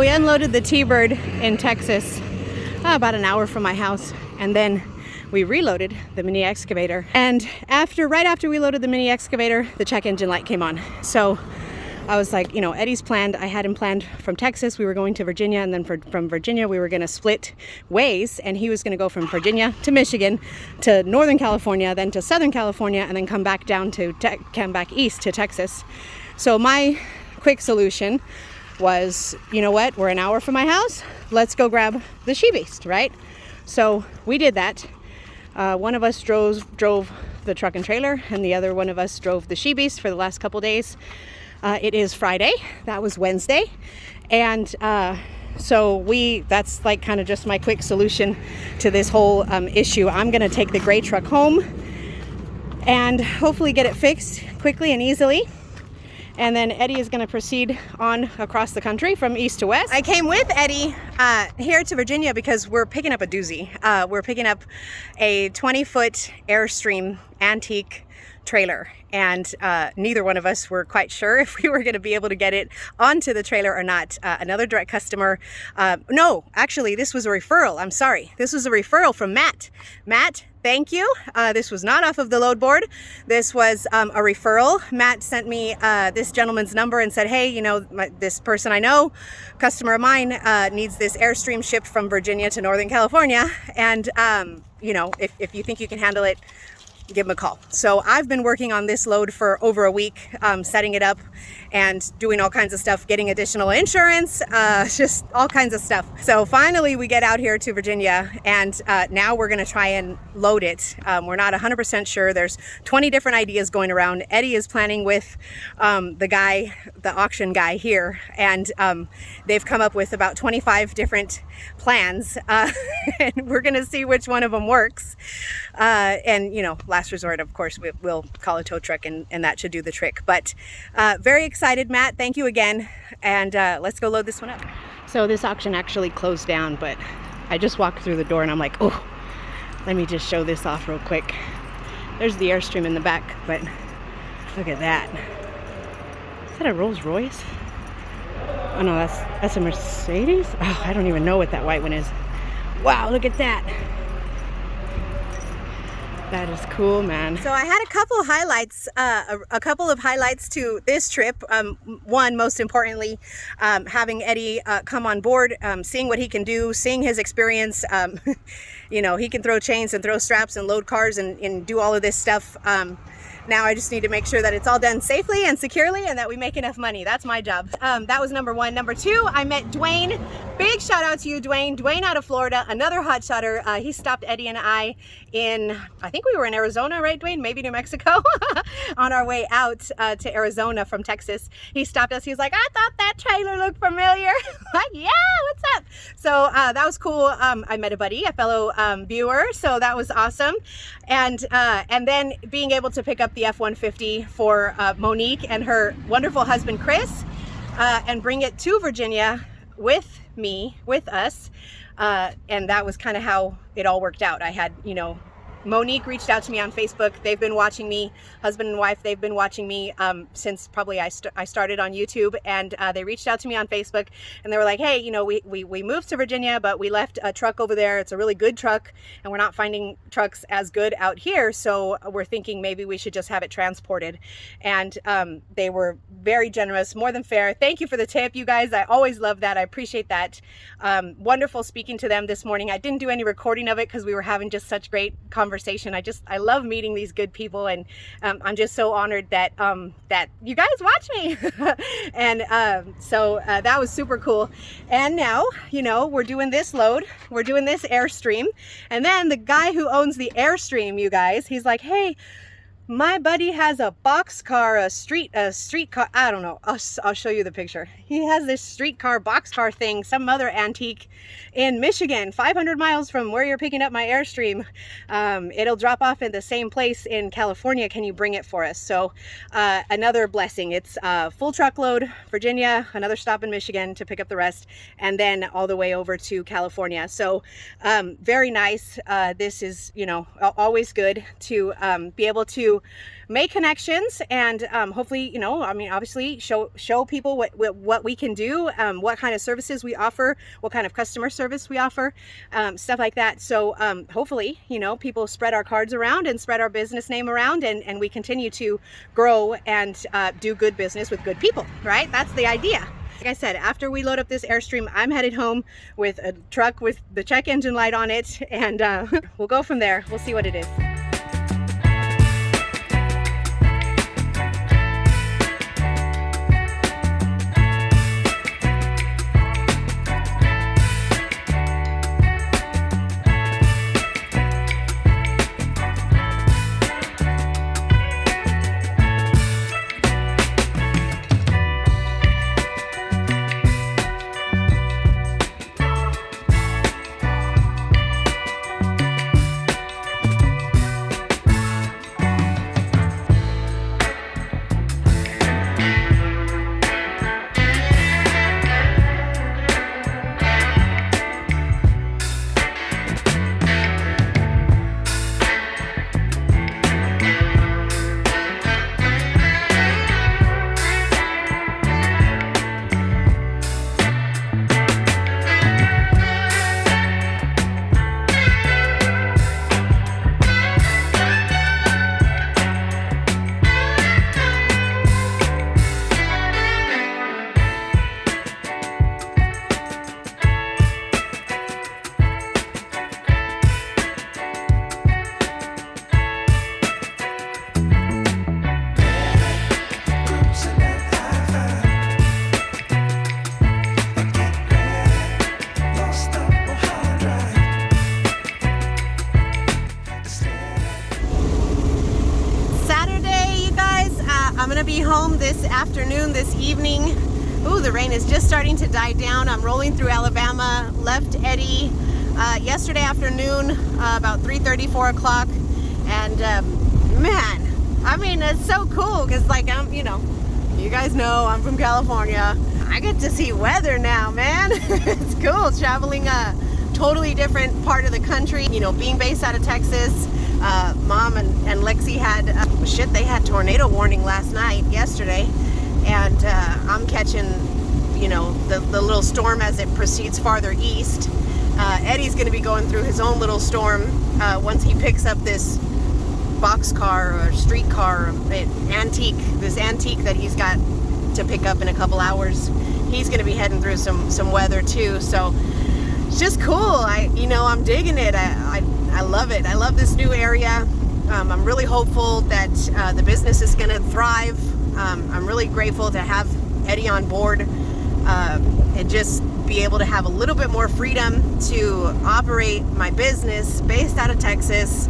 we unloaded the T-Bird in Texas about an hour from my house, and then we reloaded the mini excavator. And right after we loaded the mini excavator, the check engine light came on. So I was like, you know, Eddie's planned, I had him planned from Texas, we were going to Virginia, and then from Virginia we were going to split ways, and he was going to go from Virginia to Michigan to Northern California, then to Southern California, and then come back east to Texas. So my quick solution was, you know what, we're an hour from my house, let's go grab the she-beast, right? So we did that. One of us drove the truck and trailer, and the other one of us drove the she-beast for the last couple days. It is Friday, that was Wednesday, and so that's like kind of just my quick solution to this whole issue. I'm going to take the gray truck home and hopefully get it fixed quickly and easily. And then Eddie is going to proceed on across the country from east to west. I came with Eddie here to Virginia because we're picking up a doozy. We're picking up a 20-foot Airstream antique trailer, and neither one of us were quite sure if we were going to be able to get it onto the trailer or not. Another direct customer, no, actually this was a referral. I'm sorry. This was a referral from Matt. Matt, thank you. This was not off of the load board. This was a referral. Matt sent me this gentleman's number and said, hey, you know, this person I know, customer of mine, needs this Airstream shipped from Virginia to Northern California. And, you know, if you think you can handle it, give him a call. So I've been working on this load for over a week, setting it up and doing all kinds of stuff, getting additional insurance, just all kinds of stuff. So finally we get out here to Virginia, and now we're going to try and load it. We're not 100% sure. There's 20 different ideas going around. Eddie is planning with the auction guy here, and they've come up with about 25 different plans, and we're going to see which one of them works. And, you know, last resort, of course, we'll call a tow truck, and that should do the trick. But very excited, Matt. Thank you again. And let's go load this one up. So this auction actually closed down, but I just walked through the door and I'm like, oh, let me just show this off real quick. There's the Airstream in the back, but look at that. Is that a Rolls Royce? Oh no, that's a Mercedes? Oh, I don't even know what that white one is. Wow, look at that. That is cool, man. So I had a couple of highlights to this trip. One, most importantly, having Eddie come on board, seeing what he can do, seeing his experience. You know, he can throw chains and throw straps and load cars and do all of this stuff. Now I just need to make sure that it's all done safely and securely and that we make enough money. That's my job. That was number one. Number two, I met Dwayne. Big shout out to you, Dwayne. Dwayne out of Florida, another hot shotter. He stopped Eddie and I think we were in Arizona, right, Dwayne? Maybe New Mexico. On our way out to Arizona from Texas. He stopped us. He was like, I thought that trailer looked familiar. Like, yeah, what's up? So that was cool. I met a buddy, a fellow viewer. So that was awesome. And then being able to pick up the F-150 for Monique and her wonderful husband, Chris, and bring it to Virginia with us. And that was kind of how it all worked out. I had, you know, Monique reached out to me on Facebook. They've been watching me, husband and wife, they've been watching me since probably I started on YouTube, and they reached out to me on Facebook and they were like, hey, you know, we moved to Virginia, but we left a truck over there. It's a really good truck and we're not finding trucks as good out here. So we're thinking maybe we should just have it transported. And they were very generous, more than fair. Thank you for the tip, you guys. I always love that. I appreciate that. Wonderful speaking to them this morning. I didn't do any recording of it because we were having just such great conversation. I love meeting these good people, and I'm just so honored that that you guys watch me. And so that was super cool. And now, you know, we're doing this load, we're doing this Airstream, and then the guy who owns the Airstream, you guys, he's like, hey, my buddy has a boxcar, a street car, I don't know, I'll show you the picture. He has this streetcar, boxcar thing, some other antique in Michigan, 500 miles from where you're picking up my Airstream. It'll drop off in the same place in California. Can you bring it for us? So another blessing. It's full truckload, Virginia, another stop in Michigan to pick up the rest, and then all the way over to California. So very nice. This is, you know, always good to be able to to make connections and hopefully, I mean, obviously show people what we can do, what kind of services we offer, what kind of customer service we offer, stuff like that. So hopefully, people spread our cards around and spread our business name around, and we continue to grow and do good business with good people, right? That's the idea. Like I said, after we load up this Airstream, I'm headed home with a truck with the check engine light on it, and we'll go from there. We'll see what it is. I'm gonna be home this afternoon, this evening. Ooh, the rain is just starting to die down. I'm rolling through Alabama, left Eddie yesterday afternoon, about 3:30, 4 o'clock. And man, I mean, it's so cool because like you guys know I'm from California. I get to see weather now, man. It's cool traveling a totally different part of the country. Being based out of Texas, Mom and Lexi had, they had tornado warning last night, yesterday, and I'm catching, the little storm as it proceeds farther east. Eddie's going to be going through his own little storm once he picks up this boxcar or street car, this antique that he's got to pick up in a couple hours. He's going to be heading through some weather too, so it's just cool. I'm digging it. I love it. I love this new area. I'm really hopeful that the business is going to thrive. I'm really grateful to have Eddie on board and just be able to have a little bit more freedom to operate my business based out of Texas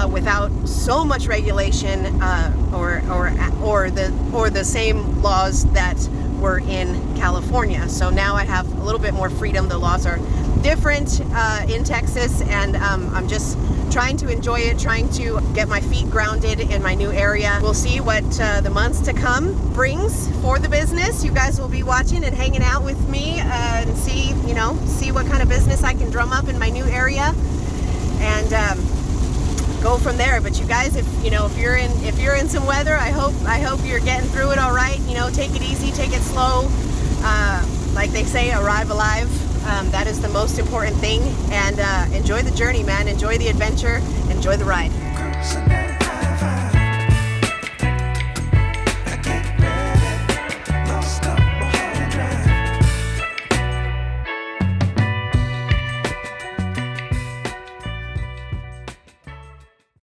without so much regulation or the same laws that were in California. So now I have a little bit more freedom. The laws are different in Texas, and I'm just trying to enjoy it, trying to get my feet grounded in my new area. We'll see what the months to come brings for the business. You guys will be watching and hanging out with me and see what kind of business I can drum up in my new area, and go from there. But you guys, if you're in some weather, I hope you're getting through it all right. Take it easy, take it slow. Like they say, arrive alive. That is the most important thing, and enjoy the journey, man. Enjoy the adventure, enjoy the ride.